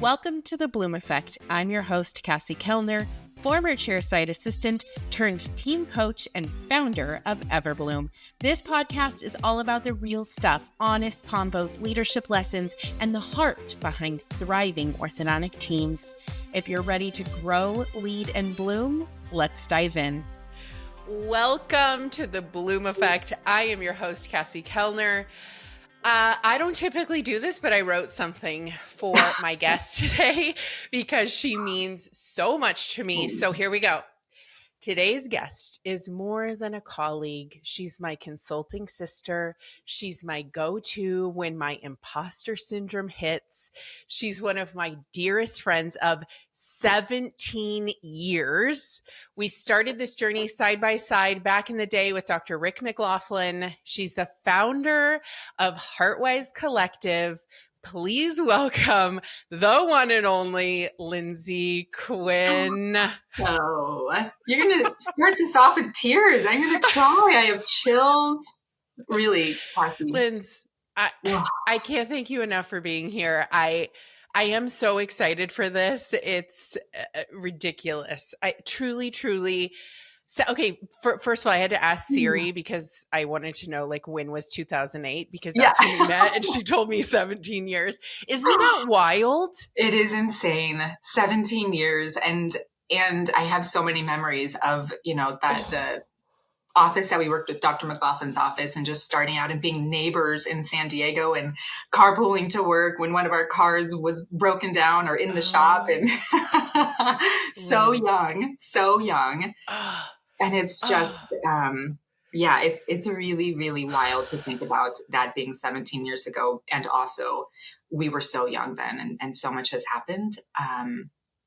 Welcome to the Bloom Effect. I'm your host, Cassie Kellner, former chairside assistant turned team coach and founder of Everbloom. This podcast is all about the real stuff, honest combos, leadership lessons, and the heart behind thriving orthodontic teams. If you're ready to grow, lead, and bloom, let's dive in. Welcome to the Bloom Effect. I am your host, Cassie Kellner. I don't typically do this, but I wrote something for my guest today because she means so much to me. So here we go. Today's guest is more than a colleague. She's my consulting sister. She's my go-to when my imposter syndrome hits. She's one of my dearest friends of 17 years. We started this journey side by side back in the day with Dr. Rick McLaughlin. She's the founder of Heartwise Collective. Please welcome the one and only Lindsay Quinn. Oh, you're going to start this off with tears. I'm going to cry. I have chills. Really, Cassie. Linz, I can't thank you enough for being here. I am so excited for this. It's ridiculous. I truly. So, okay, first of all, I had to ask Siri because I wanted to know, like, when was 2008? Because that's when we met, and she told me 17 years. Isn't that wild? It is insane. 17 years, and I have so many memories of, that the office that we worked with, Dr. McLaughlin's office, and just starting out and being neighbors in San Diego and carpooling to work when one of our cars was broken down or in the shop, and so young. And it's just, it's really, really wild to think about that being 17 years ago. And also we were so young then, and so much has happened.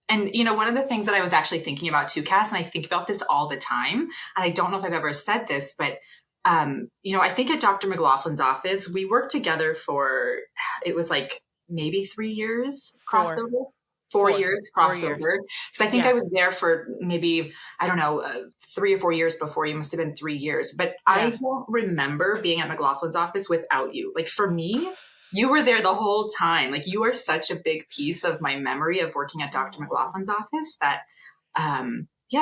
And, one of the things that I was actually thinking about too, Cass, and I think about this all the time, and I don't know if I've ever said this, but, I think at Dr. McLaughlin's office, we worked together for, it was like maybe 3 years crossover. 4 years crossover. Because I think I was there for maybe, 3 or 4 years before. You must have been 3 years. But I don't remember being at McLaughlin's office without you. Like, for me, you were there the whole time. Like, you are such a big piece of my memory of working at Dr. McLaughlin's office that,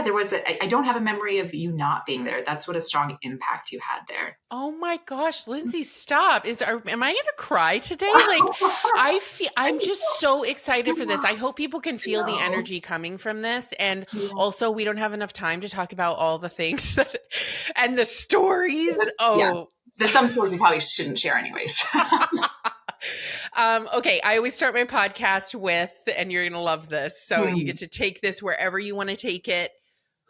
there was I don't have a memory of you not being there. That's what a strong impact you had there. Oh my gosh, Lindsay, stop. Am I going to cry today? Like, I'm just so excited for this. I hope people can feel the energy coming from this. And also, we don't have enough time to talk about all the things and the stories. There's some stories we probably shouldn't share anyways. Okay, I always start my podcast with, and you're going to love this, so you get to take this wherever you want to take it.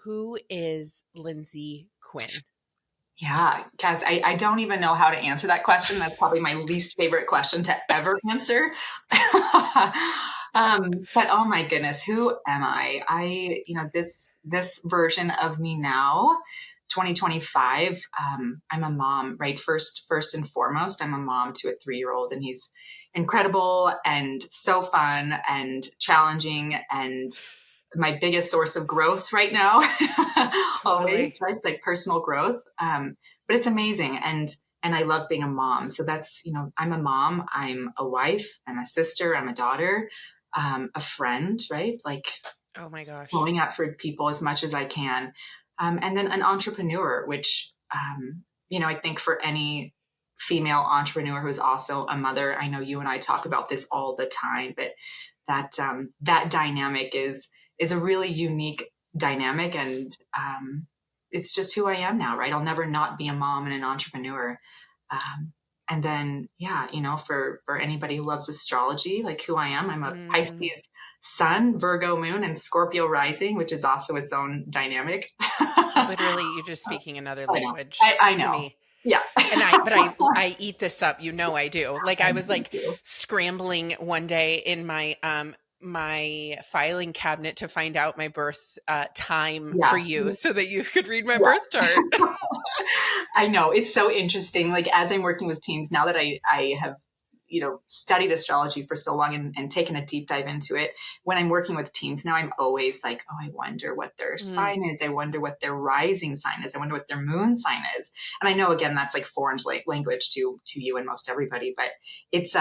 Who is Lindsay Quinn? Yeah, Cass, I don't even know how to answer that question. That's probably my least favorite question to ever answer. But oh my goodness, who am I? This version of me now, 2025, I'm a mom, right? First and foremost, I'm a mom to a 3-year-old, and he's incredible and so fun and challenging and my biggest source of growth right now. Always, right? Like personal growth. But it's amazing. And I love being a mom. So that's, I'm a mom, I'm a wife, I'm a sister, I'm a daughter, a friend, right? Like, oh my gosh, showing up for people as much as I can. And then an entrepreneur, which, I think for any female entrepreneur who's also a mother, I know you and I talk about this all the time, but that dynamic is a really unique dynamic. And it's just who I am now, right? I'll never not be a mom and an entrepreneur. And then, for anybody who loves astrology, like who I am, I'm a Pisces sun, Virgo moon, and Scorpio rising, which is also its own dynamic. Literally, you're just speaking another language. I know. To me. Yeah. And I eat this up. I do. Like, I was like scrambling one day in my my filing cabinet to find out my birth time for you so that you could read my birth chart. I know. It's so interesting. Like, as I'm working with teams now that I have, studied astrology for so long and taken a deep dive into it, when I'm working with teams now, I'm always like, oh, I wonder what their sign is. I wonder what their rising sign is. I wonder what their moon sign is. And I know, again, that's like foreign language to you and most everybody, but it's,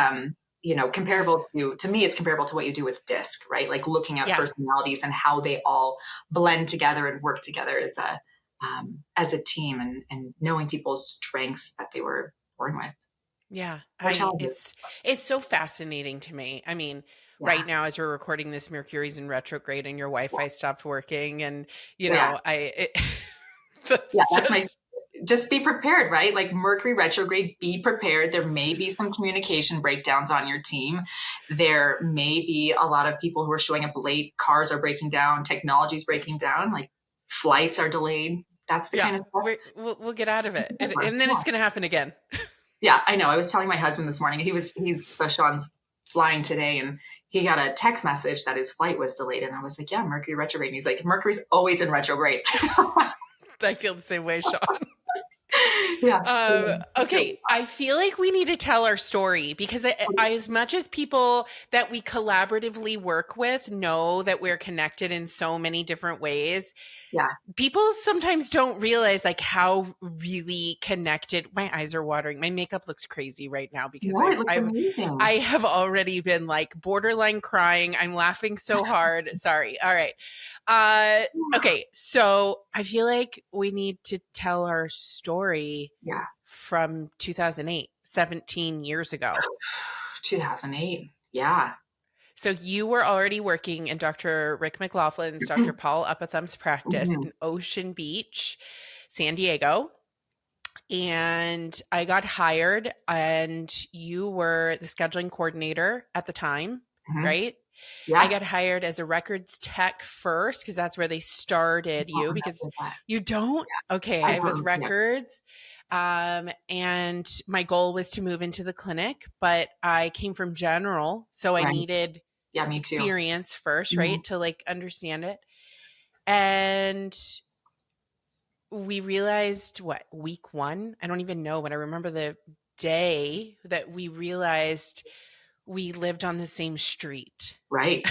comparable to me, it's comparable to what you do with DISC, right? Like looking at Yeah. personalities and how they all blend together and work together as a team, and knowing people's strengths that they were born with. Yeah. Or challenges. It's so fascinating to me. I mean, Yeah. right now, as we're recording this, Mercury's in retrograde and your Wi-Fi stopped working. And, Yeah. That's That's just be prepared, right? Like Mercury retrograde, be prepared. There may be some communication breakdowns on your team. There may be a lot of people who are showing up late. Cars are breaking down. Technology's breaking down. Like flights are delayed. That's the kind of stuff. we'll get out of it. And then it's going to happen again. Yeah, I know. I was telling my husband this morning, so Sean's flying today, and he got a text message that his flight was delayed. And I was like, yeah, Mercury retrograde. And he's like, Mercury's always in retrograde. I feel the same way, Sean. Yeah. Okay. I feel like we need to tell our story because as much as people that we collaboratively work with know that we're connected in so many different ways. Yeah. People sometimes don't realize like how really connected. My eyes are watering. My makeup looks crazy right now because I have already been like borderline crying. I'm laughing so hard. Sorry. All right. Okay. So I feel like we need to tell our story from 2008, 17 years ago. 2008. Yeah. So you were already working in Dr. Rick McLaughlin's, Dr. Paul Upatham's practice in Ocean Beach, San Diego. And I got hired and you were the scheduling coordinator at the time, right? Yeah. I got hired as a records tech first because that's where they started you because you don't? Yeah. Okay. I was records. And my goal was to move into the clinic, but I came from general. So I needed me experience first, right? To like understand it. And we realized week 1? I don't even know, but I remember the day that we realized we lived on the same street. Right.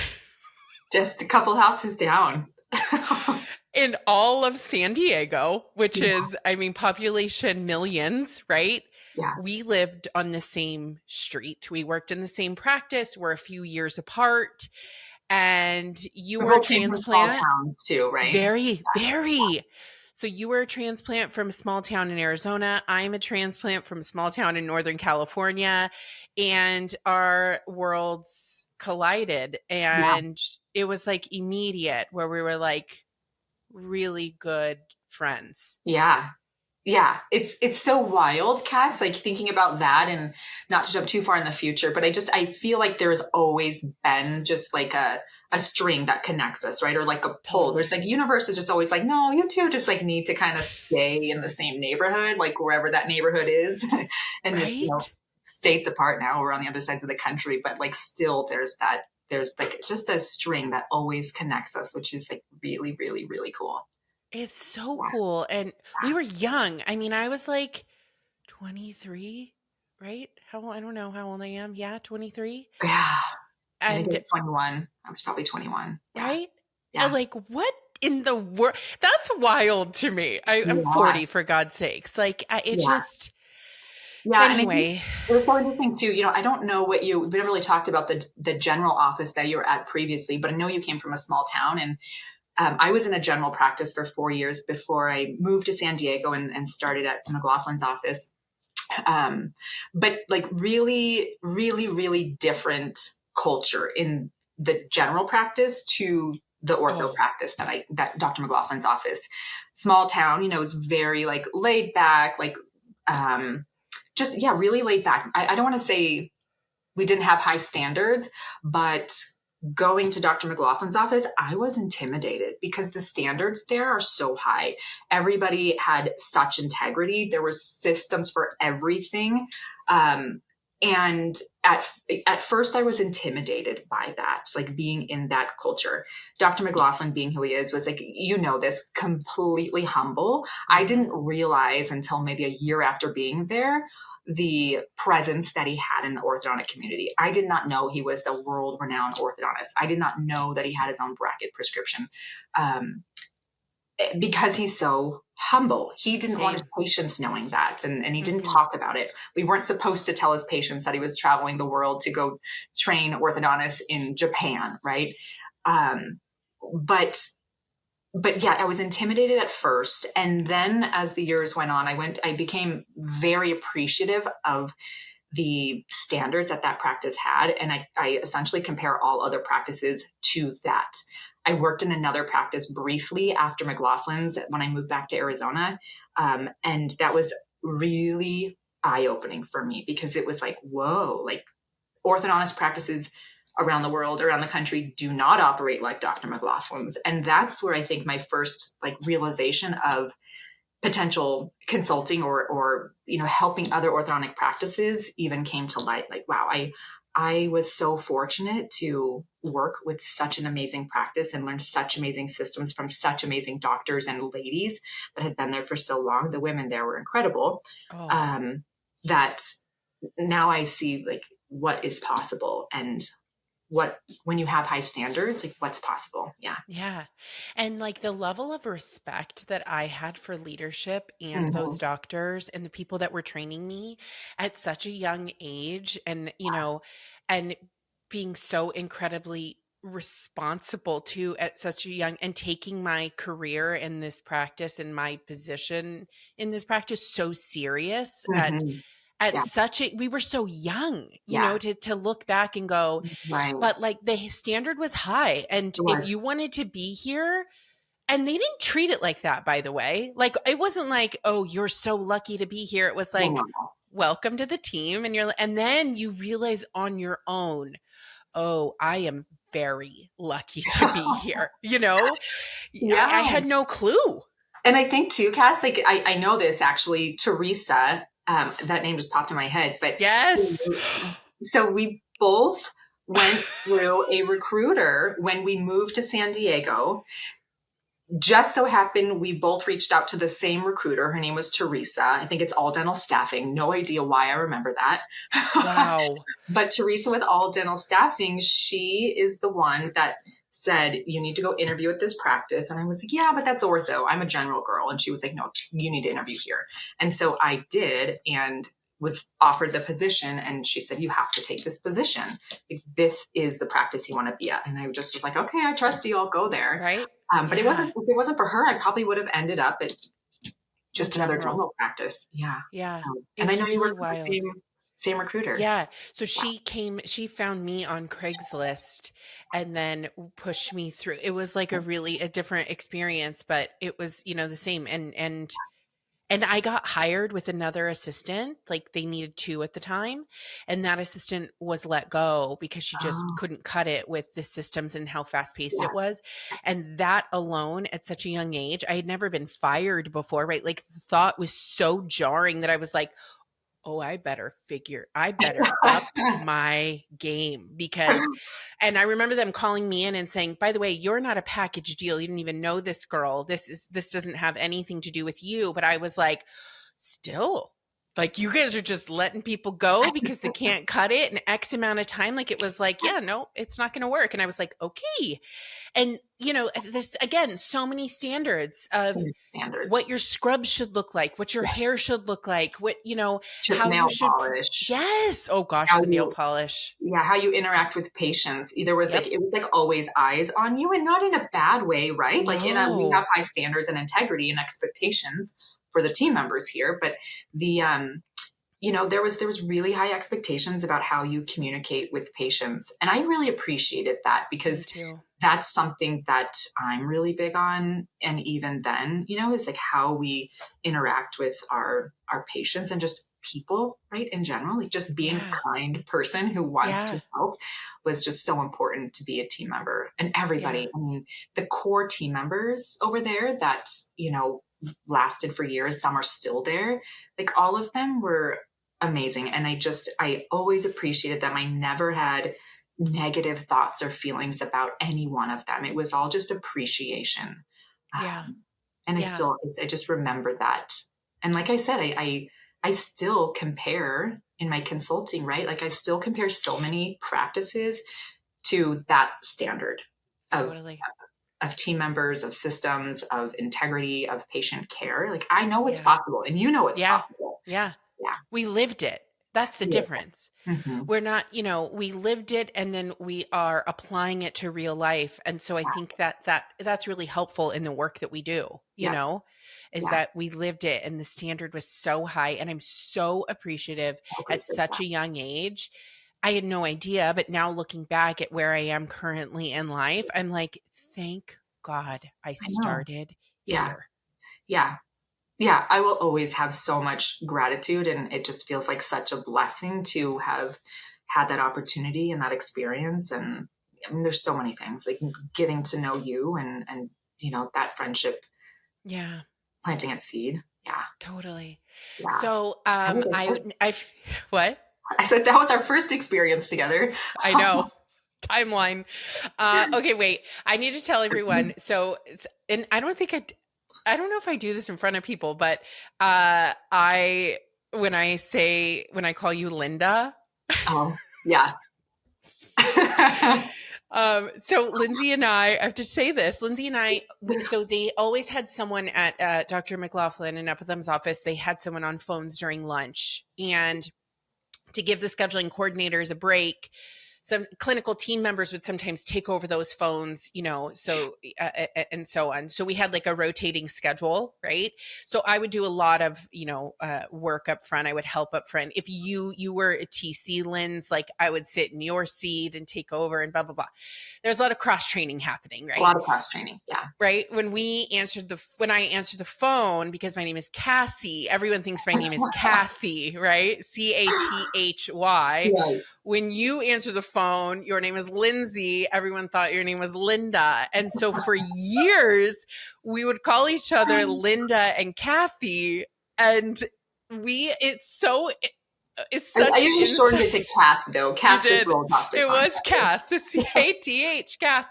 Just a couple houses down. In all of San Diego, which is, I mean, population millions, right? Yeah. We lived on the same street. We worked in the same practice. We're a few years apart. And you were a transplant. Small towns too, right? Very, very. So you were a transplant from a small town in Arizona. I'm a transplant from a small town in Northern California. And our worlds collided. And it was like immediate where we were like really good friends. Yeah. Yeah. It's so wild, Cass, like thinking about that, and not to jump too far in the future, but I feel like there's always been just like a string that connects us, right? Or like a pull. There's like universe is just always like, no, you two just like need to kind of stay in the same neighborhood, like wherever that neighborhood is. And it's, states apart now, we're on the other sides of the country, but like still there's like just a string that always connects us, which is like really, really, really cool. It's so cool. And we were young. I mean, I was like 23, right? I don't know how old I am. Yeah, 23. Yeah. And I think 21. I was probably 21. Right? Yeah. And like, what in the world? That's wild to me. I'm 40, for God's sakes. Like, it's just... Yeah. Anyway. And it's so interesting too. I don't know we haven't really talked about the general office that you were at previously, but I know you came from a small town, and I was in a general practice for 4 years before I moved to San Diego and started at McLaughlin's office. But like really, really, really different culture in the general practice to the ortho practice that Dr. McLaughlin's office. Small town, is very like laid back, like really laid back. I don't want to say we didn't have high standards, but going to Dr. McLaughlin's office, I was intimidated because the standards there are so high. Everybody had such integrity. There was systems for everything. And at first I was intimidated by that, like being in that culture. Dr. McLaughlin, being who he is, was like, this completely humble. I didn't realize until maybe a year after being there, the presence that he had in the orthodontic community. I did not know he was a world-renowned orthodontist. I did not know that he had his own bracket prescription. because he's so humble. He didn't want his Same. patients knowing that, and he didn't Mm-hmm. talk about it. We weren't supposed to tell his patients that he was traveling the world to go train orthodontists in Japan, right? Um, but yeah, I was intimidated at first. And then as the years went on, I became very appreciative of the standards that practice had. And I essentially compare all other practices to that. I worked in another practice briefly after McLaughlin's when I moved back to Arizona. And that was really eye opening for me because it was like, whoa, like orthodontist practices around the world, around the country, do not operate like Dr. McLaughlin's. And that's where I think my first like realization of potential consulting or helping other orthodontic practices even came to light. Like, wow, I was so fortunate to work with such an amazing practice and learn such amazing systems from such amazing doctors and ladies that had been there for so long. The women there were incredible. Oh, That now I see like what is possible and what, when you have high standards, like what's possible. Yeah. yeah. And like the level of respect that I had for leadership and those Mhm. doctors and the people that were training me at such a young age, and, and being so incredibly responsible too at such a young, and taking my career in this practice and my position in this practice so serious Mhm. at Yeah. such a, we were so young, Yeah. to look back and go, Right. but like the standard was high. And It if was. you wanted to be here, and they didn't treat it like that, by the way. Like it wasn't like, oh, you're so lucky to be here. It was No, like, no, no. welcome to the team. And then you realize on your own, oh, I am very lucky to be here. I Yeah. had no clue. And I think too, Cass, like I know this actually, Teresa, that name just popped in my head, but Yes. so we both went through a recruiter when we moved to San Diego. Just so happened we both reached out to the same recruiter. Her name was Teresa. I think it's All Dental Staffing. No idea why I remember that. Wow. But Teresa with All Dental Staffing, she is the one that said, you need to go interview at this practice. And I was like, yeah, but that's ortho. I'm a general girl. And she was like, no, you need to interview here. And so I did and was offered the position. And she said, you have to take this position. If this is the practice you want to be at. And I just was like, okay, I trust you. I'll go there. Right? But Yeah. if it wasn't for her, I probably would have ended up at In just another general. general practice. Yeah. So, Yeah. and I It's know you really work with the wild. same recruiter. Yeah. So Wow. she found me on Craigslist and then pushed me through. It was like a different experience, but it was, the same. And I got hired with another assistant, like they needed two at the time. And that assistant was let go because she just Oh, couldn't cut it with the systems and how fast paced yeah. it was. And that alone at such a young age, I had never been fired before, right? Like the thought was so jarring that I was like, oh, I better up my game because, and I remember them calling me in and saying, by the way, you're not a package deal. You didn't even know this girl. This doesn't have anything to do with you. But I was like, still, like you guys are just letting people go because they can't cut it in X amount of time. Like it was like, yeah, no, it's not going to work. And I was like, okay. And, there's again, so many standards of what Standards. your scrubs should look like, what your Yeah. hair should look like, what, Chip how you nail should, polish. yes. Oh gosh, How the nail you, polish. yeah, how you interact with patients. There was like, Yep. it was like always eyes on you and not in a bad way, right? Like we have No. high standards and integrity and expectations for the team members here, but the, there was really high expectations about how you communicate with patients. And I really appreciated that Me because too. that's something that I'm really big on. And even then, is like how we interact with our patients and just people, right? In general, like just being Yeah. a kind person who wants Yeah. to help was just so important to be a team member. And Yeah. everybody, I mean, the core team members over there that, lasted for years, some are still there. Like all of them were amazing. And I always appreciated them. I never had negative thoughts or feelings about any one of them. It was all just appreciation. Yeah. And Yeah. I just remember that. And like I said, I still compare in my consulting, right? Like I still compare so many practices to that standard of Totally. team members, of systems, of integrity, of patient care. Like, I know it's Yeah. possible, and you know it's Yeah. possible. Yeah. Yeah. We lived it. That's the Yeah. difference. Mm-hmm. We're not, we lived it and then we are applying it to real life. And so I think that's really helpful in the work that we do, Yeah. is Yeah. that we lived it and the standard was so high. And I'm so appreciative at such a young age. I had no idea, but now looking back at where I am currently in life, I'm like, thank God I started here. Yeah. Yeah. I will always have so much gratitude, and it just feels like such a blessing to have had that opportunity and that experience. And I mean, there's so many things, like getting to know you, and that friendship. Yeah. Planting its seed. Yeah. Totally. Yeah. So, what? I said that was our first experience together. I know. Timeline. Okay, wait. I need to tell everyone. So, and I don't think I don't know if I do this in front of people, but when I call you Linda. Oh, yeah. So Lindsay and I have to say this. Lindsay and I, so they always had someone at Dr. McLaughlin and Epithem's office. They had someone on phones during lunch, and to give the scheduling coordinators a break, some clinical team members would sometimes take over those phones, so and so on. So we had like a rotating schedule, right? So I would do a lot of, work up front. I would help up front. If you were a TC, Linz, like I would sit in your seat and take over and blah, blah, blah. There's a lot of cross training happening, right? A lot of cross training. Yeah. Right. When I answered the phone, because my name is Cassie, everyone thinks my name is Kathy, right? Cathy. Right. When you answer the phone, your name is Lindsay. Everyone thought your name was Linda. And so for years, we would call each other Linda and Kathy. And it's such I usually shortened it to Kath, though. Kath just rolls off the tongue. It was Kath, the Cath,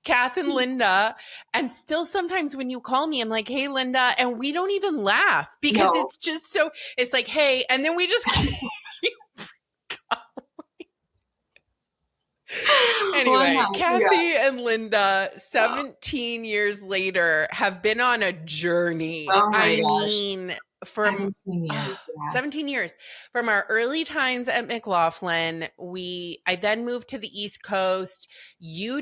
Kath and Linda. And still sometimes when you call me, I'm like, hey, Linda. And we don't even laugh because it's just it's like, hey, and then we just keep Anyway, Kathy and Linda, 17 years later, have been on a journey. Oh my gosh. Mean, from 17 years. 17 years. From our early times at McLaughlin, I then moved to the East Coast. You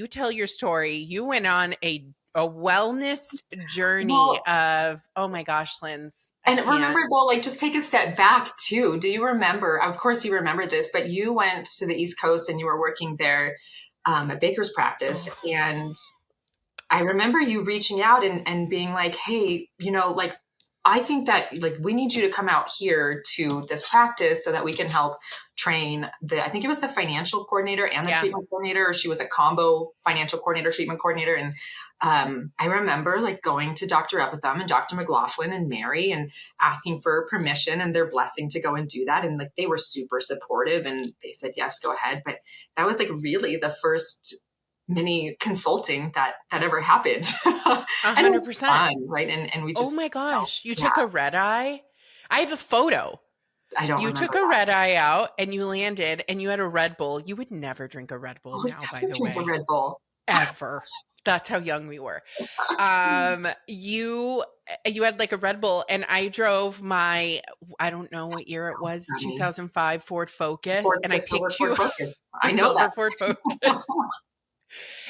tell your story. You went on a wellness journey of, oh my gosh, Linz. And remember though, like just take a step back too. Do you remember, of course you remember this, but you went to the East Coast and you were working there at Baker's practice. And I remember you reaching out and being like, hey, like, I think that like we need you to come out here to this practice so that we can help train I think it was the financial coordinator and the treatment coordinator, or she was a combo financial coordinator, treatment coordinator. And I remember like going to Dr. Epithem and Dr. McLaughlin and Mary and asking for permission and their blessing to go and do that. And like they were super supportive and they said, yes, go ahead. But that was like really the first mini consulting that ever happened. 100%. And it was fun, right? And we just, oh my gosh, you took a red eye. I have a photo. I don't. You took a red eye out and you landed and you had a Red Bull. You would never drink a Red Bull now, by the way. Drink a Red Bull ever. That's how young we were. You had like a Red Bull, and I drove I don't know what year it was, 2005 Ford Focus, and I picked you up. I know that Ford Focus.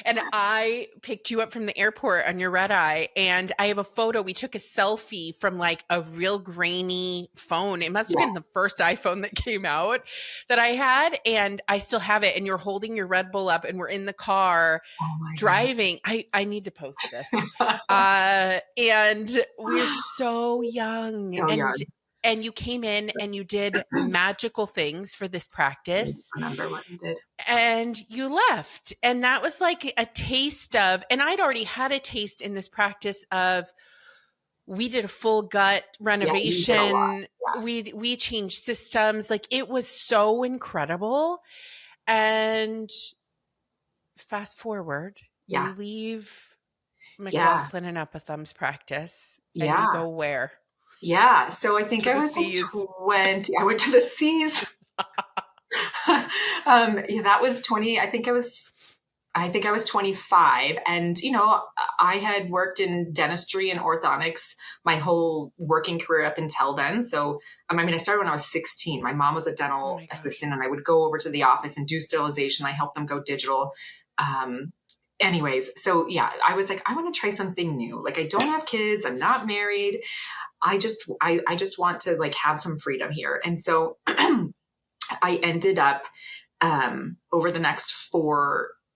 And I picked you up from the airport on your red eye, and I have a photo. We took a selfie from like a real grainy phone. It must have been the first iPhone that came out that I had, and I still have it. And you're holding your Red Bull up, and we're in the car driving. I need to post this. And we're so young. And you came in and you did magical things for this practice. I remember what you did. And you left. And that was like a taste of, and I'd already had a taste in this practice of, we did a full gut renovation. We changed systems. Like it was so incredible. And fast forward, you leave McLaughlin and Epithem's practice and you go where? Yeah. So I think I was like 20. I went to the seas. That was 20. I think I was I think I was 25, and, I had worked in dentistry and orthodontics my whole working career up until then. So, I started when I was 16. My mom was a Oh dental my gosh. assistant, and I would go over to the office and do sterilization. I helped them go digital. Um, Anyways, so yeah, I was like, I want to try something new. Like, I don't have kids. I'm not married. I just want to like have some freedom here. And so I ended up over the next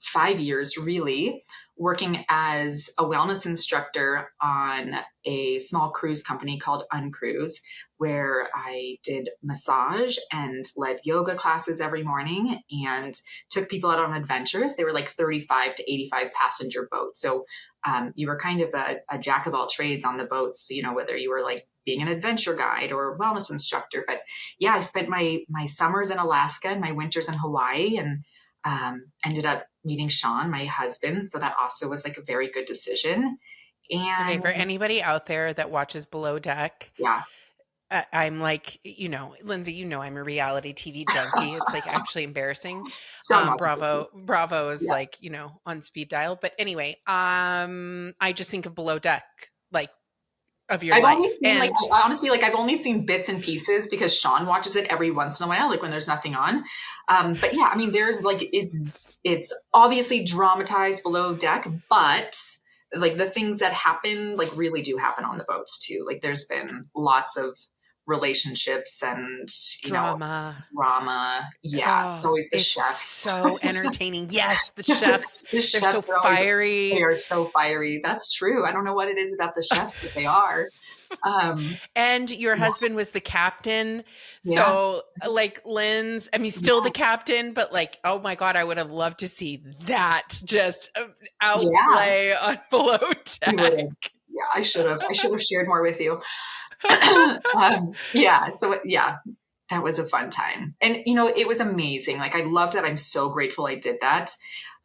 5 years, really, working as a wellness instructor on a small cruise company called Uncruise, where I did massage and led yoga classes every morning and took people out on adventures. They were like 35 to 85 passenger boats. So you were kind of a jack of all trades on the boats, whether you were like being an adventure guide or a wellness instructor. But yeah, I spent my summers in Alaska and my winters in Hawaii, and ended up meeting Sean, my husband. So that also was like a very good decision. Okay, And for anybody out there that watches Below Deck, yeah, I'm like, Lindsay, I'm a reality TV junkie. It's like actually embarrassing. Sean watches it too. Bravo is Yeah. like, on speed dial. But anyway, I just think of Below Deck, like of your I've only life. seen And honestly, I've only seen bits and pieces because Sean watches it every once in a while, like when there's nothing on. But yeah, there's like, it's obviously dramatized Below Deck, but like the things that happen, like really do happen on the boats too. Like there's been lots of relationships and, drama. drama. Yeah. It's Oh, always the it's chefs. so entertaining. Yes, the chefs, The they're so chefs they fiery. are so fiery. That's true. I don't know what it is about the chefs, but they are. And your Yeah. husband was the captain. Yes. So, like, still the Yeah. captain, but like, oh my God, I would have loved to see that just Yeah. outplay on Below You would Deck. have. Yeah, I should have. I should have shared more with you. Yeah. So yeah, that was a fun time. And, it was amazing. Like, I loved it. I'm so grateful I did that.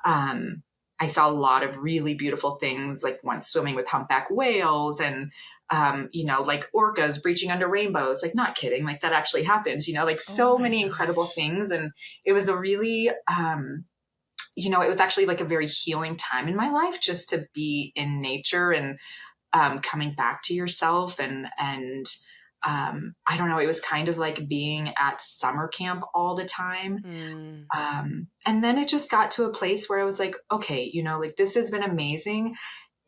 Um, I saw a lot of really beautiful things, like once swimming with humpback whales and, like orcas breaching under rainbows. Like, not kidding. Like, that actually happens, like Oh so my many incredible gosh. things. And it was a really, it was actually like a very healing time in my life just to be in nature and coming back to yourself and I don't know, it was kind of like being at summer camp all the time. Mm. And then it just got to a place where I was like, okay, like this has been amazing,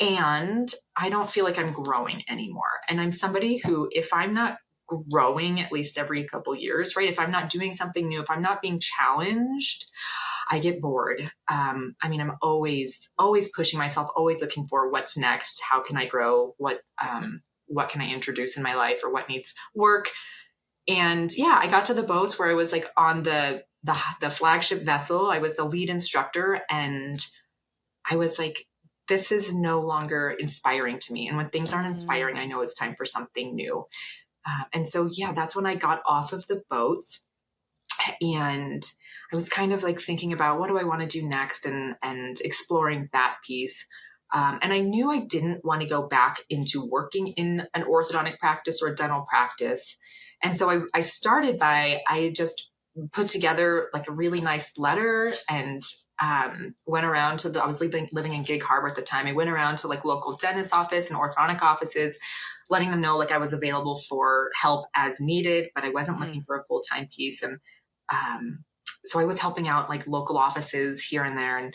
and I don't feel like I'm growing anymore. And I'm somebody who, if I'm not growing at least every couple years, right, if I'm not doing something new, if I'm not being challenged, I get bored. I'm always pushing myself, always looking for what's next. How can I grow? What can I introduce in my life, or what needs work? And yeah, I got to the boats where I was like on the flagship vessel. I was the lead instructor, and I was like, this is no longer inspiring to me. And when things aren't inspiring, I know it's time for something new. And so yeah, that's when I got off of the boats, and I was kind of like thinking about what do I want to do next, and exploring that piece. And I knew I didn't want to go back into working in an orthodontic practice or a dental practice. And so I started I just put together like a really nice letter, and went around I was living in Gig Harbor at the time. I went around to like local dentist office and orthodontic offices, letting them know like I was available for help as needed, but I wasn't looking for a full-time piece. And so I was helping out like local offices here and there. And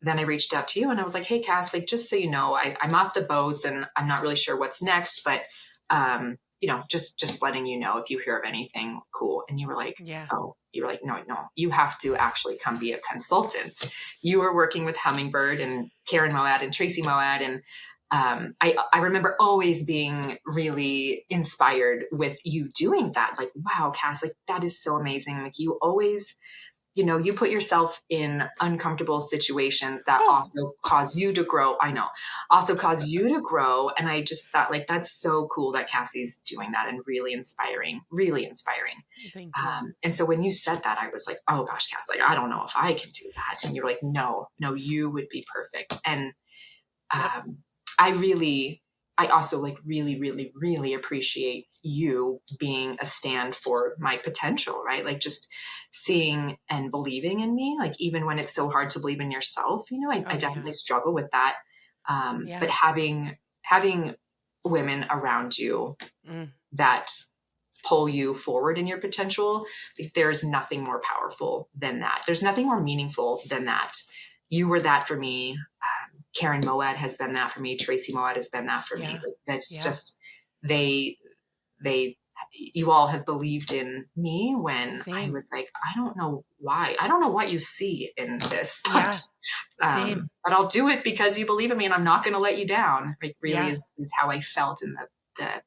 then I reached out to you and I was like, hey, Cass, like, just so you know, I'm off the boats and I'm not really sure what's next, but, just letting you know if you hear of anything cool. And you were like, Yeah. oh, you were like, no, you have to actually come be a consultant. You were working with Hummingbird and Karen Moad and Tracy Moad. And I remember always being really inspired with you doing that. Like, wow, Cass, like that is so amazing. Like you always, you put yourself in uncomfortable situations that also cause you to grow. I know, also cause you to grow. And I just thought like, that's so cool that Cassie's doing that, and really inspiring, really inspiring. Thank you. And so when you said that, I was like, oh gosh, Cass, like, I don't know if I can do that. And you're like, no, you would be perfect. And, I I also like really, really, really appreciate you being a stand for my potential, right? Like just seeing and believing in me, like even when it's so hard to believe in yourself, I definitely struggle with that. But having women around you Mm. that pull you forward in your potential, like there's nothing more powerful than that. There's nothing more meaningful than that. You were that for me. Karen Moad has been that for me. Tracy Moad has been that for me. Like, that's just, they, you all have believed in me when I was like, I don't know why. I don't know what you see in this, but I'll do it because you believe in me and I'm not going to let you down. Like really is how I felt in the,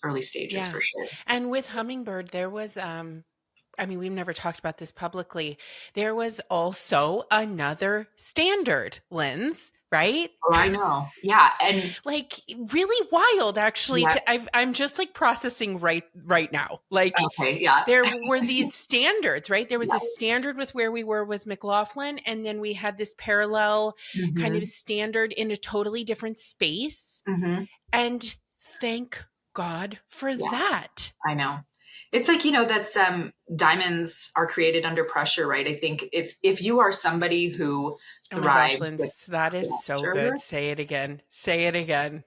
early stages for sure. And with Hummingbird, there was, I mean, we've never talked about this publicly. There was also another standard, Linz, right? Oh, I know. Yeah. And like really wild, actually. I'm just like processing right now. Like, okay, yeah. There were these standards, right? There was a standard with where we were with McLaughlin, and then we had this parallel kind of standard in a totally different space. And thank God for that. I know. It's like, that's diamonds are created under pressure, right? I think if you are somebody who thrives, oh my gosh, that is so good. Say it again. Say it again.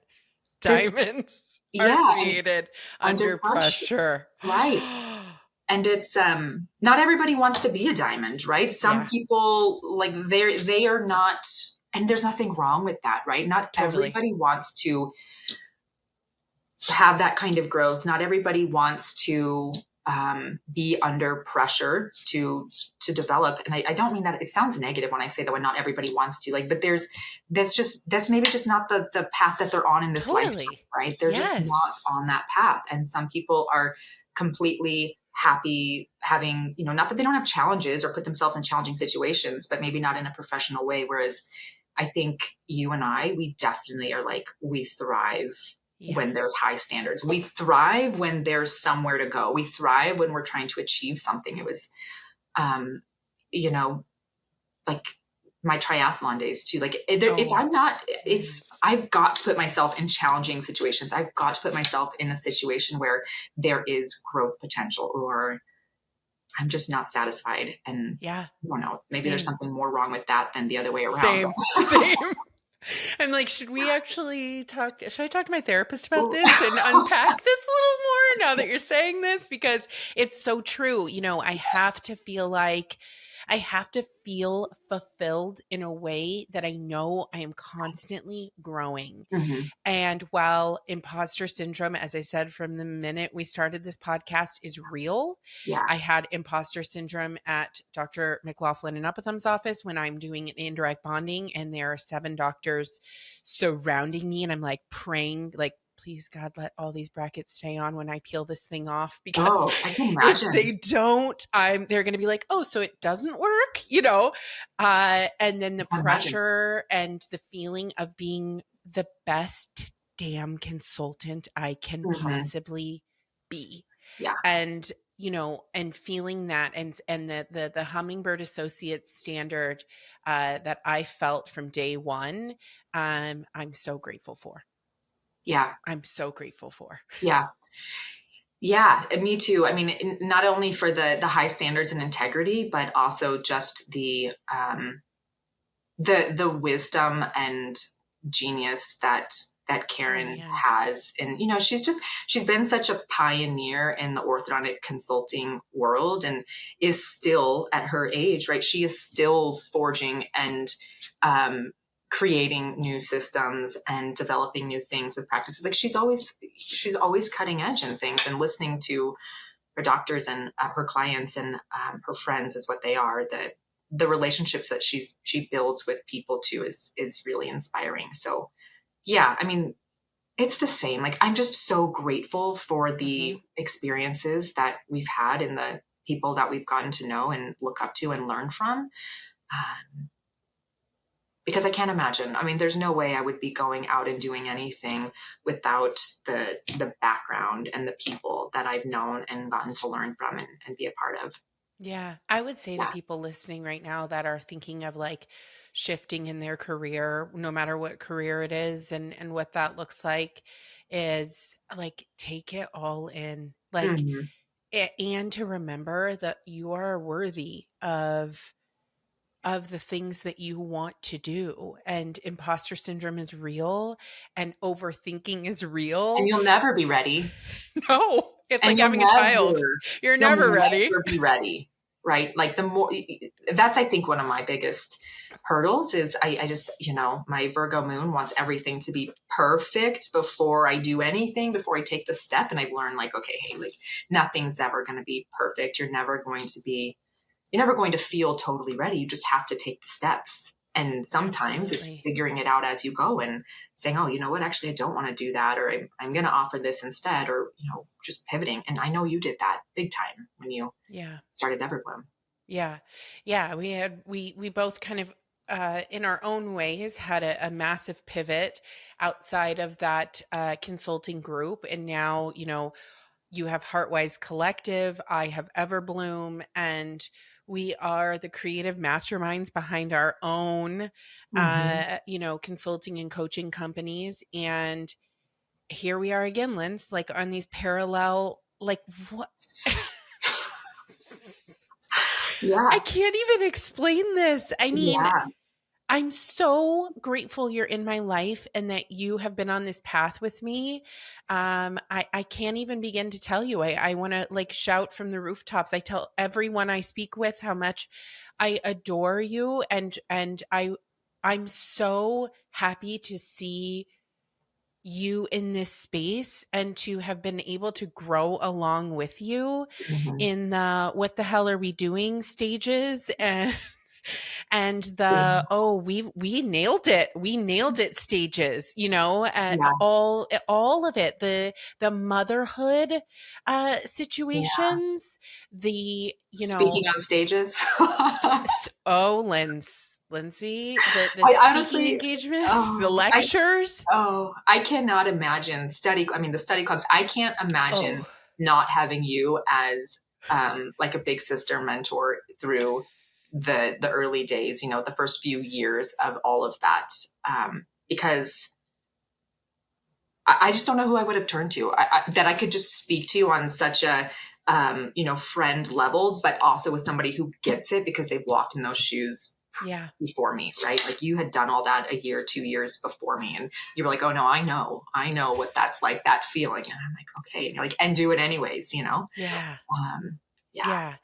Diamonds are created under pressure. Right. And it's not everybody wants to be a diamond, right? Some people like they are not, and there's nothing wrong with that, right? Not everybody wants to have that kind of growth. Not everybody wants to be under pressure to develop. And I don't mean that it sounds negative when I say that, when not everybody wants to, like, but that's maybe just not the path that they're on in this lifetime, right? They're just not on that path. And some people are completely happy having, not that they don't have challenges or put themselves in challenging situations, but maybe not in a professional way. Whereas I think you and I, we definitely are like, we thrive when there's high standards. We thrive when there's somewhere to go. We thrive when we're trying to achieve something. It was, like my triathlon days too. Like if I'm not, I've got to put myself in challenging situations. I've got to put myself in a situation where there is growth potential, or I'm just not satisfied. And I don't know, maybe there's something more wrong with that than the other way around. Same. I'm like, should I talk to my therapist about this and unpack this a little more now that you're saying this? Because it's so true. I have to feel fulfilled in a way that I know I am constantly growing. And while imposter syndrome, as I said from the minute we started this podcast, is real, I had imposter syndrome at Dr. McLaughlin and Upatham's office when I'm doing an indirect bonding and there are 7 doctors surrounding me and I'm like praying, like, please God, let all these brackets stay on when I peel this thing off, because I can imagine. if they don't, they're going to be like, oh, so it doesn't work, and then the pressure and the feeling of being the best damn consultant I can possibly be. And, and feeling that and the Hummingbird Associates standard that I felt from day one, I'm so grateful for. I'm so grateful for. Yeah, me too. I mean, not only for the high standards and integrity, but also just the wisdom and genius that Karen has. And, she's been such a pioneer in the orthodontic consulting world and is still at her age, right? She is still forging and creating new systems and developing new things with practices. Like she's always cutting edge in things, and listening to her doctors and her clients and her friends is what they are. The relationships that she builds with people too is really inspiring. So yeah, I mean, it's the same. Like, I'm just so grateful for the experiences that we've had and the people that we've gotten to know and look up to and learn from. Because I can't imagine. I mean, there's no way I would be going out and doing anything without the background and the people that I've known and gotten to learn from and be a part of. Yeah. I would say to Yeah. people listening right now that are thinking of like shifting in their career, no matter what career it is and what that looks like, is like take it all in. Like Mhm. and to remember that you are worthy of the things that you want to do, and imposter syndrome is real and overthinking is And real. you'll never be ready. No, it's And like having a child. You're you'll never ready. never be ready, right? Like the more that's I think one of my biggest hurdles is I just, my Virgo moon wants everything to be perfect before I do anything, before I take the step. And I've learned like, okay, hey, like nothing's ever going to be perfect. You're never going to feel totally ready. You just have to take the steps. And sometimes it's Absolutely. figuring it out as you go and saying, oh, you know what, actually, I don't want to do that, or I'm going to offer this instead, or, just pivoting. And I know you did that big time when you Yeah. started Everbloom. Yeah. Yeah. We both kind of, in our own ways, had a massive pivot outside of that consulting group. And now, you have Heartwise Collective, I have Everbloom, and we are the creative masterminds behind our own, Mm-hmm. consulting and coaching companies. And here we are again, Linz, like on these parallel, like what? I Yeah. can't even explain this. I mean, Yeah. I'm so grateful you're in my life and that you have been on this path with me. I can't even begin to tell you. I want to like shout from the rooftops. I tell everyone I speak with how much I adore you, I'm so happy to see you in this space and to have been able to grow along with you Mm-hmm. in the what the hell are we doing stages, and Yeah. the we nailed it stages, at Yeah. all of it, the motherhood Yeah. situations, the Speaking on stages. oh, Lindsay, the I speaking honestly, engagements, the oh, lectures. I cannot imagine the study clubs. I can't imagine Oh, not having you as like a big sister mentor through the early days, the first few years of all of that. Because I just don't know who I would have turned to that I could just speak to on such a friend level, but also with somebody who gets it because they've walked in those shoes yeah. before me, right? Like you had done all that a year, 2 years before me. And you were like, oh no, I know what that's like, that feeling. And I'm like, okay. And you're like, and do it anyways. Yeah. Yeah, Yeah.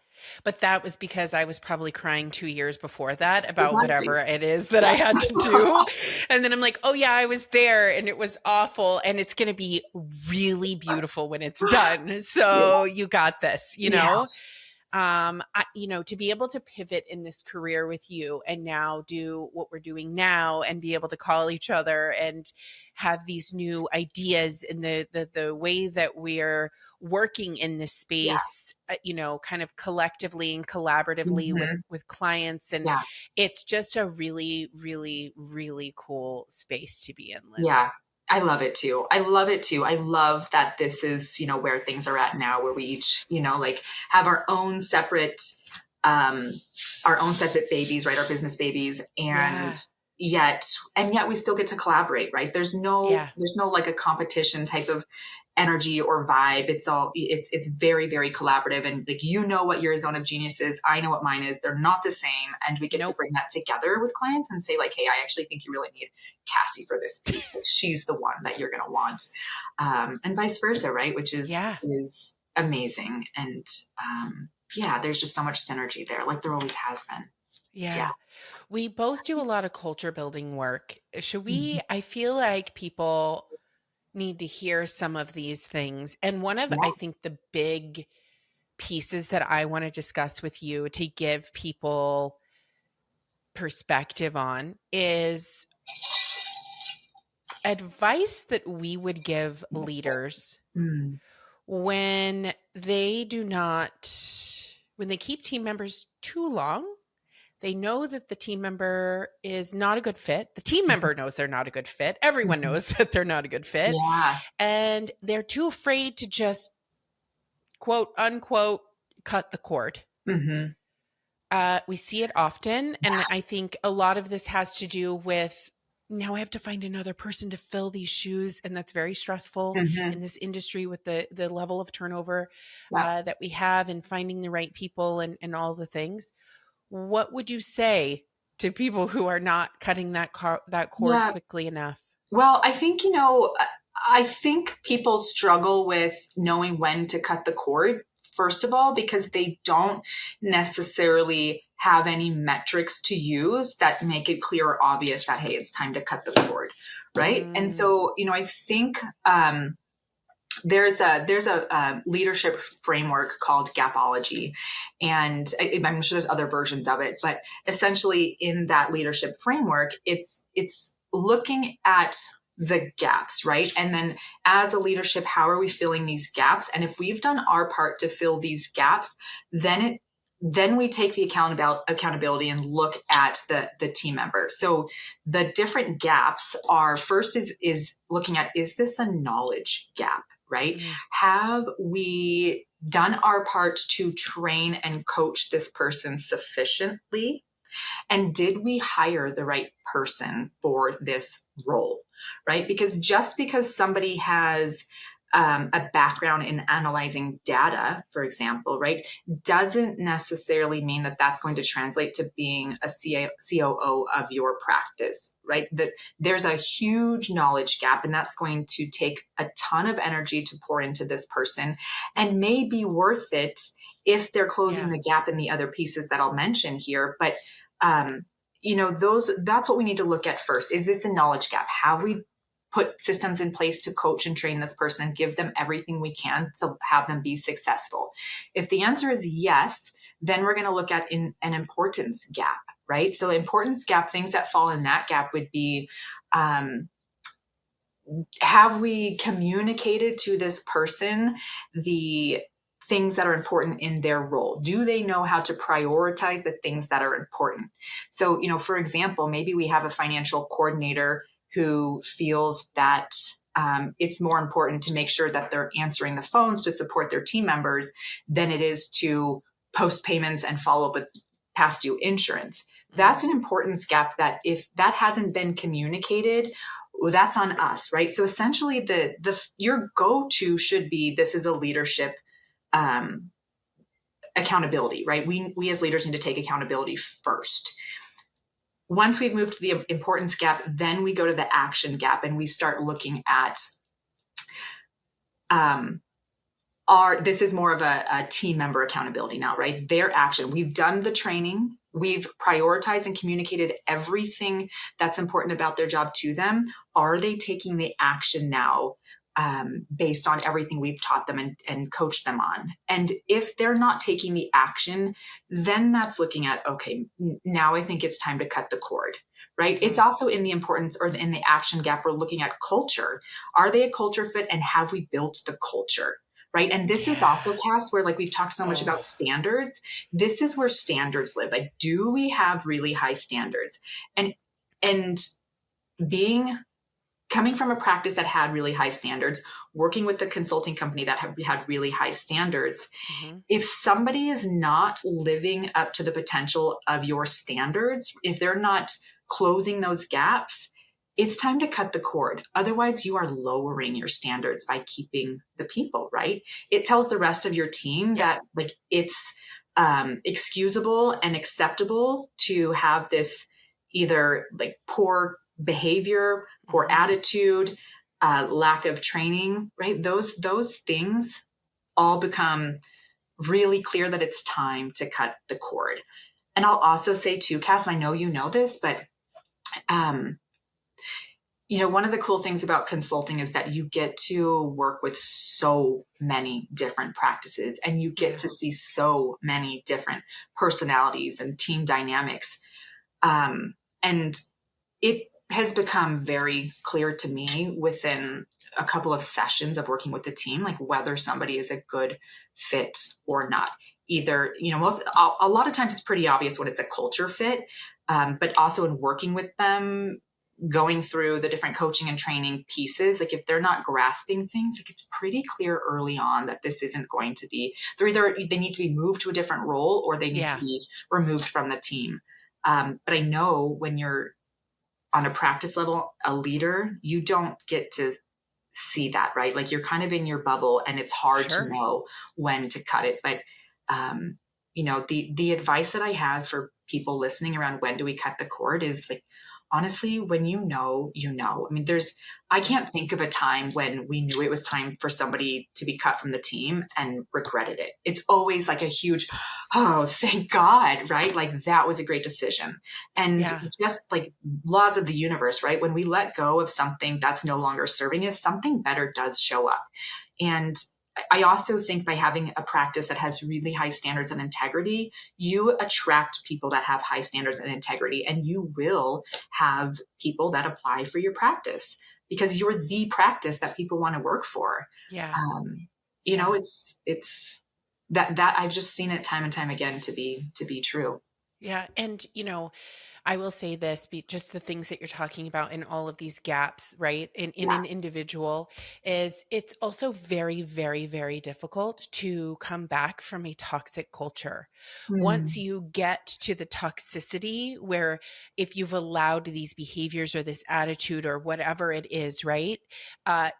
But that was because I was probably crying 2 years before that about exactly. whatever it is that I Yeah. had to do. And then I'm like, "Oh yeah, I was there and it was awful and it's going to be really beautiful when it's done. Yeah. So you got this, you Yeah. know?" To be able to pivot in this career with you and now do what we're doing now and be able to call each other and have these new ideas in the way that we're working in this Yeah. space, kind of collectively and collaboratively with Mhm. clients, and Yeah. it's just a really really really cool space to be in, Yeah. Linz. I love it too. I love it too. I love that this is, where things are at now, where we each, like have um, our own separate babies, right? Our business babies. Yeah. Yet, and yet we still get to collaborate, right? Yeah. There's no like a competition type of energy or vibe. It's very, very collaborative. And like, what your zone of genius is. I know what mine is. They're not the same. And we get to Nope. bring that together with clients and say like, hey, I actually think you really need Cassie for this piece. Like she's the one that you're going to want. And vice versa. Right. Which Yeah. is amazing. And, yeah, there's just so much synergy there. Like there always has been. Yeah. Yeah. We both do a lot of culture building work. Should Mhm. we? I feel like people need to hear some of these things. And one of, I Yeah. think, the big pieces that I want to discuss with you to give people perspective on is advice that we would give leaders Mm. when they do not, when they keep team members too long. They know that the team member is not a good fit. The team member knows they're not a good fit. Everyone Mhm. knows that they're not a good fit. Yeah. And they're too afraid to just quote unquote cut the cord. Mm-hmm. We see it often. And I think a lot of this has to do with now I have to find another person to fill these shoes. And that's very stressful Mm-hmm. in this industry with the level of turnover Yeah. that we have and finding the right people and all the things. What would you say to people who are not cutting that cord Yeah. quickly enough? Well, I think, I think people struggle with knowing when to cut the cord, first of all, because they don't necessarily have any metrics to use that make it clear or obvious that, hey, it's time to cut the cord. Right. And Mm, so, I think there's a leadership framework called Gapology, and I'm sure there's other versions of it, but essentially in that leadership framework, it's looking at the gaps, right? And then as a leadership, how are we filling these gaps? And if we've done our part to fill these gaps, then we take the accountability and look at the team member. So the different gaps are, first is looking at, is this a knowledge gap? Right? mm, Have we done our part to train and coach this person sufficiently? And did we hire the right person for this role? Right? Because just because somebody has a background in analyzing data, for example, right, doesn't necessarily mean that that's going to translate to being a COO of your practice, right? That there's a huge knowledge gap, and that's going to take a ton of energy to pour into this person and may be worth it if they're closing yeah. the gap in the other pieces that I'll mention here. But um, that's what we need to look at first. Is this a knowledge gap? Have we put systems in place to coach and train this person and give them everything we can to have them be successful? If the answer is yes, then we're going to look at an importance gap, right? So importance gap, things that fall in that gap would be, have we communicated to this person the things that are important in their role? Do they know how to prioritize the things that are important? So, for example, maybe we have a financial coordinator who feels that it's more important to make sure that they're answering the phones to support their team members than it is to post payments and follow up with past due insurance. That's an importance gap that if that hasn't been communicated, well, that's on us, right? So essentially, your go-to should be, this is a leadership um, accountability, right? We as leaders need to take accountability first. Once we've moved to the importance gap, then we go to the action gap and we start looking at this is more of a team member accountability now, right? Their action. We've done the training. We've prioritized and communicated everything that's important about their job to them. Are they taking the action now based on everything we've taught them and coached them on? And if they're not taking the action, then that's looking at, okay, now I think it's time to cut the cord. Right. It's also in the importance or in the action gap, we're looking at culture. Are they a culture fit, and have we built the culture? Right. And this is also, Cass, where like we've talked so much about standards. This is where standards live. Like, do we have really high standards? And coming from a practice that had really high standards, working with the consulting company that had really high standards, if somebody is not living up to the potential of your standards, if they're not closing those gaps, it's time to cut the cord. Otherwise, you are lowering your standards by keeping the people, right? It tells the rest of your team that like it's excusable and acceptable to have this either like poor behavior, poor attitude, lack of training, right? Those things all become really clear that it's time to cut the cord. And I'll also say too, Cass, I know you know this, but one of the cool things about consulting is that you get to work with so many different practices and you get to see so many different personalities and team dynamics. And it has become very clear to me within a couple of sessions of working with the team, like whether somebody is a good fit or not. Either, a lot of times it's pretty obvious when it's a culture fit, but also in working with them, going through the different coaching and training pieces, like if they're not grasping things, like it's pretty clear early on that this isn't going to be, they need to be moved to a different role or they need to be removed from the team. But I know when you're on a practice level, a leader, you don't get to see that, right? Like you're kind of in your bubble and it's hard to know when to cut it. But, the advice that I have for people listening around when do we cut the cord is like, honestly, when you know. I mean, I can't think of a time when we knew it was time for somebody to be cut from the team and regretted it. It's always like a huge, oh, thank God, right? Like that was a great decision. And just like laws of the universe, right? When we let go of something that's no longer serving us, something better does show up. And I also think by having a practice that has really high standards of integrity, you attract people that have high standards and integrity, and you will have people that apply for your practice because you're the practice that people want to work for. It's that I've just seen it time and time again to be true. Yeah. And, I will say this, just the things that you're talking about in all of these gaps, right? In an individual is it's also very, very, very difficult to come back from a toxic culture. Once you get to the toxicity where if you've allowed these behaviors or this attitude or whatever it is, right,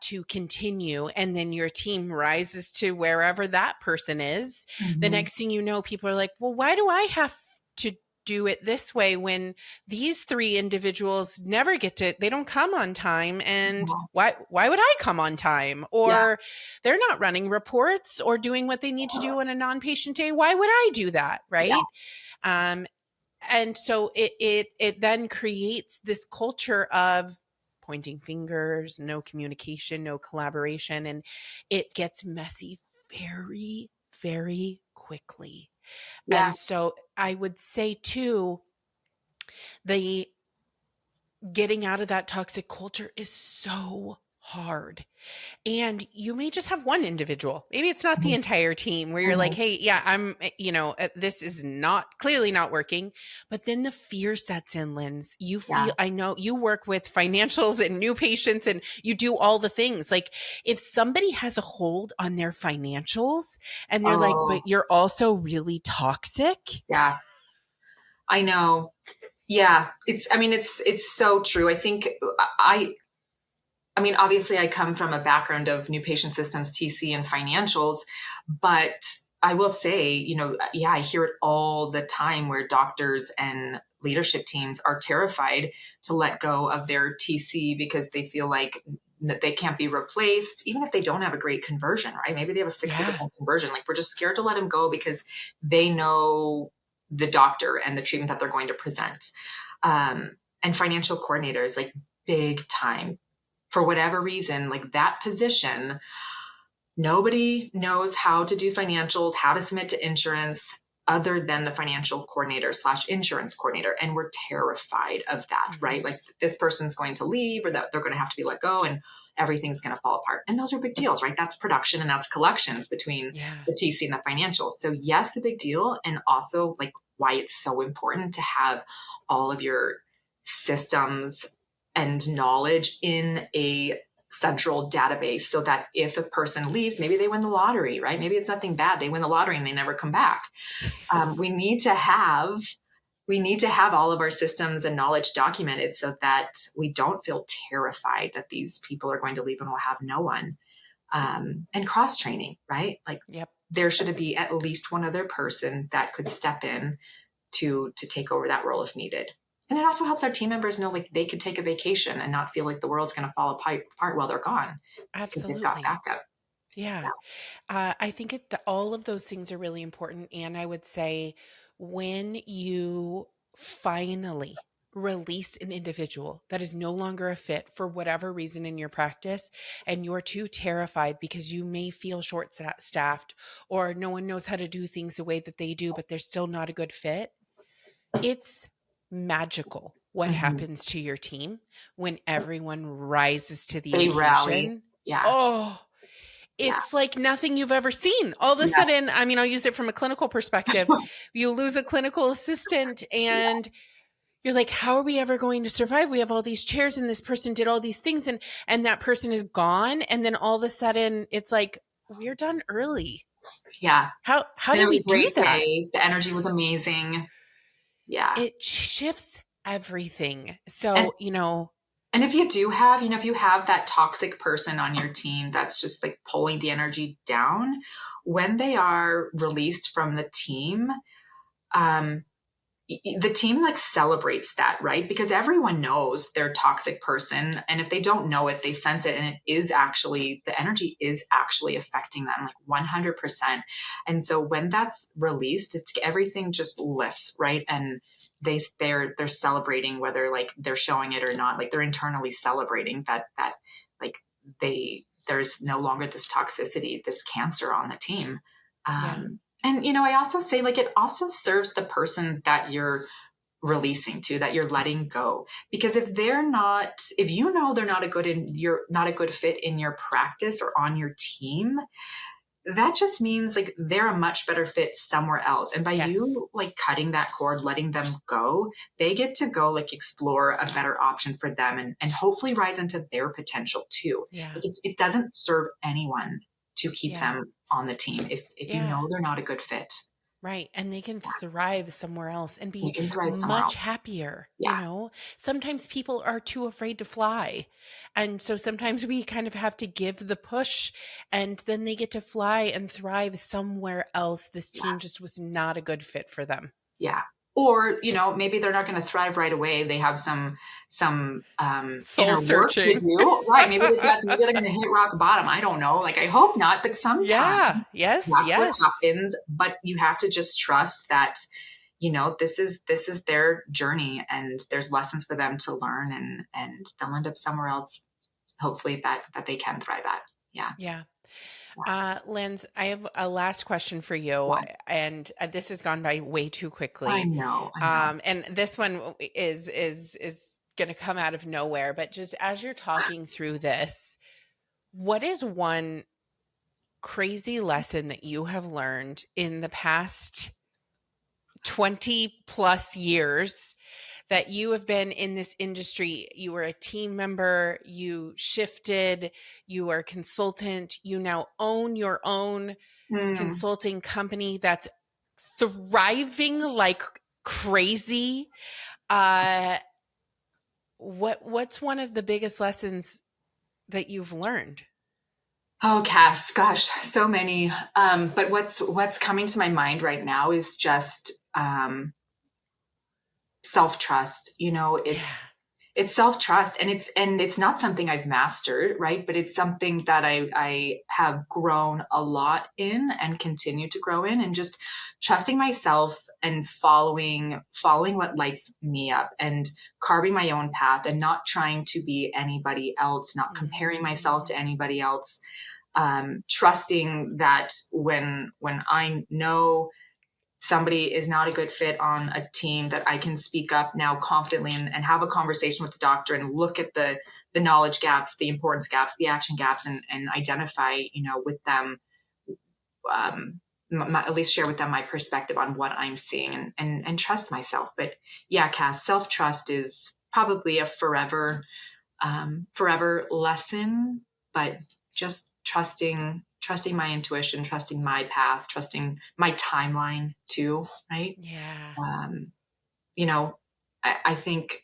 to continue, and then your team rises to wherever that person is, the next thing you know, people are like, well, why do I have to do it this way when these three individuals never they don't come on time, and why would I come on time? Or they're not running reports or doing what they need to do on a non-patient day. Why would I do that? Right. And so it then creates this culture of pointing fingers, no communication, no collaboration, and it gets messy very, very quickly. And so I would say too, the getting out of that toxic culture is so hard. And you may just have one individual. Maybe it's not the entire team where you're like, hey, I'm, this is clearly not working. But then the fear sets in, Linz. You feel, I know you work with financials and new patients and you do all the things. Like if somebody has a hold on their financials and they're like, but you're also really toxic. Yeah, I know. Yeah, it's so true. I think obviously I come from a background of new patient systems, TC, and financials, but I will say, I hear it all the time where doctors and leadership teams are terrified to let go of their TC because they feel like that they can't be replaced, even if they don't have a great conversion, right? Maybe they have a 60% conversion. Like we're just scared to let them go because they know the doctor and the treatment that they're going to present. And financial coordinators, like big time, for whatever reason, like that position, nobody knows how to do financials, how to submit to insurance other than the financial coordinator / insurance coordinator. And we're terrified of that, right? Like this person's going to leave or that they're going to have to be let go and everything's going to fall apart. And those are big deals, right? That's production and that's collections between the TC and the financials. So yes, a big deal. And also like why it's so important to have all of your systems and knowledge in a central database so that if a person leaves, maybe they win the lottery, right? Maybe it's nothing bad. They win the lottery and they never come back. We need to have all of our systems and knowledge documented so that we don't feel terrified that these people are going to leave and we'll have no one. And cross training, right? Like there should be at least one other person that could step in to take over that role if needed. And it also helps our team members know like they could take a vacation and not feel like the world's going to fall apart while they're gone. Absolutely. They've got backup. Yeah. I think all of those things are really important. And I would say when you finally release an individual that is no longer a fit for whatever reason in your practice, and you're too terrified because you may feel short-staffed or no one knows how to do things the way that they do, but they're still not a good fit. It's magical what happens to your team when everyone rises to the occasion. Rally. Yeah. It's like nothing you've ever seen. All of a sudden, I'll use it from a clinical perspective. You lose a clinical assistant and you're like, how are we ever going to survive? We have all these chairs and this person did all these things and that person is gone. And then all of a sudden it's like, we're done early. Yeah. How And it do was we a do great that? day. The energy was amazing. Yeah. It shifts everything. And So, And if you do have, if you have that toxic person on your team that's just like pulling the energy down, when they are released from the team, the team like celebrates that, right? Because everyone knows their toxic person. And if they don't know it, they sense it. And it is actually, the energy is actually affecting them like 100%. And so when that's released, it's everything just lifts, right? And they're celebrating, whether like they're showing it or not, like they're internally celebrating that like there's no longer this toxicity, this cancer on the team. yeah. And, I also say like it also serves the person that you're releasing to, that you're letting go. Because if they're not, if you know they're not you're not a good fit in your practice or on your team, that just means like they're a much better fit somewhere else. And by Yes. you like cutting that cord, letting them go, they get to go like explore a better option for them and hopefully rise into their potential too. Yeah. Like it doesn't serve anyone to keep Yeah. them on the team if you know they're not a good fit. Right. And they can thrive somewhere else and You be can thrive somewhere much else. happier. Yeah. Sometimes people are too afraid to fly. And so sometimes we kind of have to give the push and then they get to fly and thrive somewhere else. This team just was not a good fit for them. Yeah. Or, maybe they're not going to thrive right away. They have some Soul inner work to searching. do. Right. Maybe they're going to hit rock bottom. I don't know. Like, I hope not, but sometimes Yes. that's what happens. But you have to just trust that, this is their journey and there's lessons for them to learn and they'll end up somewhere else, hopefully that they can thrive at. Yeah. Yeah. Linz, I have a last question for you, Yeah. and this has gone by way too quickly. I know. And this one is going to come out of nowhere, but just as you're talking through this, what is one crazy lesson that you have learned in the past 20 plus years that you have been in this industry? You were a team member, you shifted, you are a consultant, you now own your own consulting company that's thriving like crazy. What's one of the biggest lessons that you've learned? Oh, Cass, gosh, so many. But what's coming to my mind right now is just self-trust. It's self-trust and it's not something I've mastered, right? But it's something that I have grown a lot in and continue to grow in, and just trusting myself and following what lights me up and carving my own path and not trying to be anybody else, not comparing myself to anybody else. Trusting that when I know somebody is not a good fit on a team, that I can speak up now confidently and have a conversation with the doctor and look at the knowledge gaps, the importance gaps, the action gaps, and identify, with them, at least share with them my perspective on what I'm seeing and trust myself. But yeah, Cass, self-trust is probably a forever lesson, but just trusting my intuition, trusting my path, trusting my timeline too. Right. Yeah. I think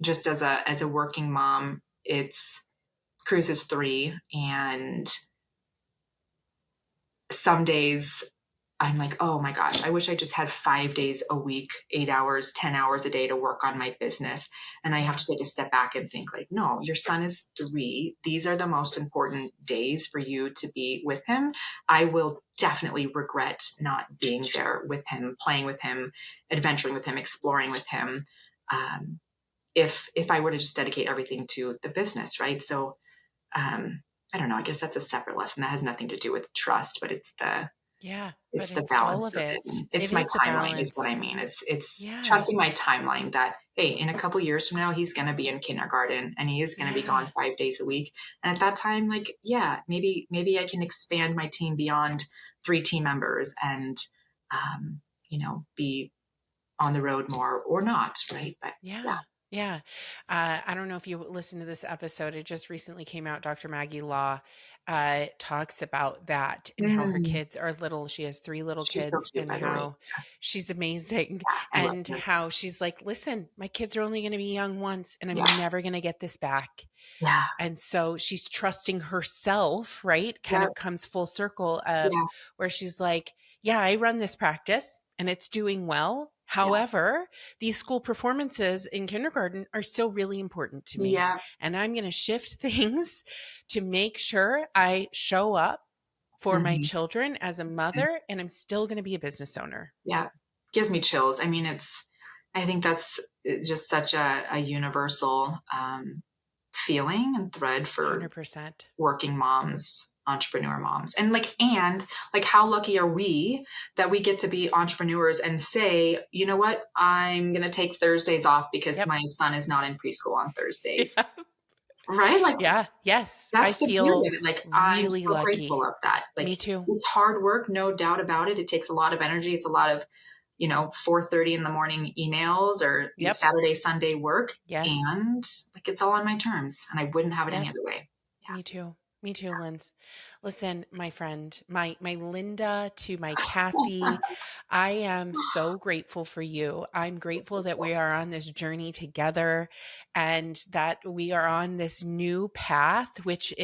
just as a working mom, Cruz is 3, and some days I'm like, oh my gosh, I wish I just had 5 days a week, 8 hours, 10 hours a day to work on my business. And I have to take a step back and think like, no, your son is 3. These are the most important days for you to be with him. I will definitely regret not being there with him, playing with him, adventuring with him, exploring with him. If I were to just dedicate everything to the business, right? So I don't know, I guess that's a separate lesson that has nothing to do with trust, but it's the balance all of of it. it. It's my timeline is what I mean. It's trusting my timeline that, hey, in a couple years from now, he's going to be in kindergarten and he is going to be gone 5 days a week. And at that time, like, yeah, maybe I can expand my team beyond 3 team members and, be on the road more or not, right? But Yeah. Yeah. I don't know if you listened to this episode. It just recently came out. Dr. Maggie Law talks about that and how her Mm, kids are little. She has 3 little she's so kids cute, and by the way. how she's amazing I love and her. how she's like, listen, my kids are only going to be young once and I'm Yeah, never going to get this back. yeah, And so she's trusting herself, right? Kind yeah, of comes full circle of yeah, where she's like, yeah, I run this practice and it's doing well. yeah, However, these school performances in kindergarten are still really important to me. yeah. And I'm going to shift things to make sure I show up for my Mhm. children as a mother, and I'm still going to be a business owner. Yeah, gives me chills. I mean, I think that's just such a universal feeling and thread for 100%. working moms, entrepreneur moms. And how lucky are we that we get to be entrepreneurs and say, you know what, I'm going to take Thursdays off because Yep. my son is not in preschool on Thursdays. Yeah. Right? Like Yeah. Yes. I that's the beauty feel of it. Like I'm really so grateful lucky. of that. Me Like too. it's hard work, no doubt about it. It takes a lot of energy. It's a lot of 4:30 in the morning emails or Yep. Saturday, Sunday work. Yes. And like, it's all on my terms and I wouldn't have it Yep. any other way. Yeah. Me too. Me too, Linz. Listen, my friend, my Linda to my Kathy, I am so grateful for you. I'm grateful that we are on this journey together and that we are on this new path, which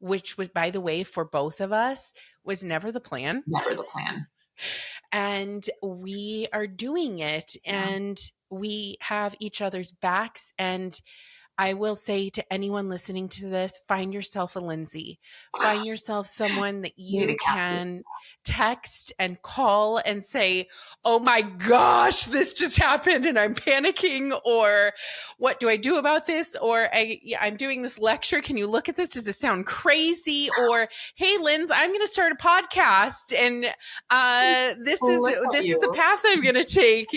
was, by the way, for both of us, was never the plan. Never the plan. And we are doing it Yeah. and we have each other's backs. And I will say to anyone listening to this, find yourself a Lindsay. Find yourself someone that You need a you Cassie. can text and call and say, oh my gosh, this just happened and I'm panicking. Or what do I do about this? Or I'm doing this lecture. Can you look at this? Does it sound crazy? Or, hey, Linz, I'm going to start a podcast and this is Look at the you. path I'm going to take.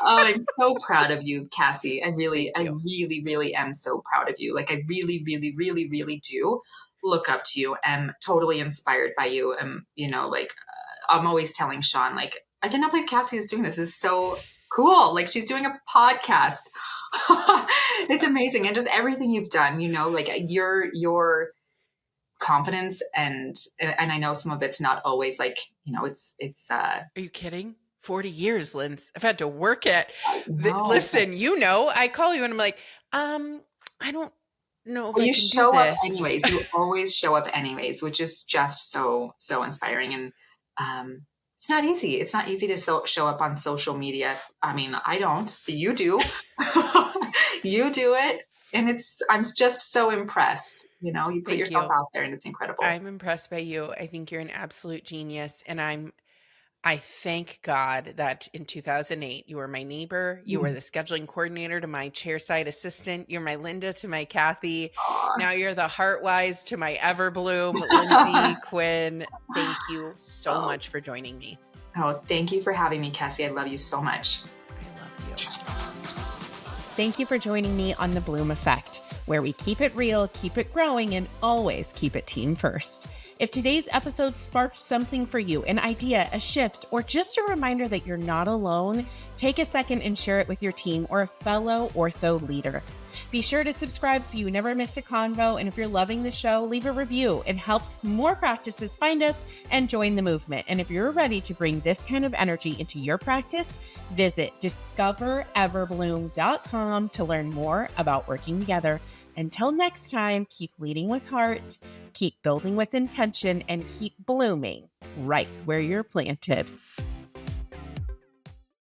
Oh, I'm so proud of you, Cassie. I Thank you. really, really am so proud of you. Like I really, really, really, really do look up to you. I'm totally inspired by you. And, I'm always telling Sean, like, I cannot believe Cassie is doing this. This is so cool. Like she's doing a podcast. It's amazing. And just everything you've done, like your confidence and I know some of it's not always like, Are you kidding? 40 years, Linz. I've had to work at. no, Listen, I call you and I'm like, I don't know if well, I you can do show up this. anyways. You always show up anyways, which is just so, so inspiring. And it's not easy. It's not easy to show up on social media. I mean, I don't, but you do. You do it. And I'm just so impressed. You put Thank yourself you. out there and it's incredible. I'm impressed by you. I think you're an absolute genius. And I thank God that in 2008, you were my neighbor. You were the scheduling coordinator to my chairside assistant. You're my Linda to my Kathy. Aw. Now you're the Heartwise to my Everbloom, Lindsay Quinn. Thank you so much for joining me. Oh, thank you for having me, Cassie. I love you so much. I love you. Thank you for joining me on The Bloom Effect, where we keep it real, keep it growing, and always keep it team first. If today's episode sparked something for you, an idea, a shift, or just a reminder that you're not alone, take a second and share it with your team or a fellow ortho leader. Be sure to subscribe so you never miss a convo, and if you're loving the show, leave a review. It helps more practices find us and join the movement. And if you're ready to bring this kind of energy into your practice, visit discovereverbloom.com to learn more about working together. Until next time, keep leading with heart, keep building with intention, and keep blooming right where you're planted.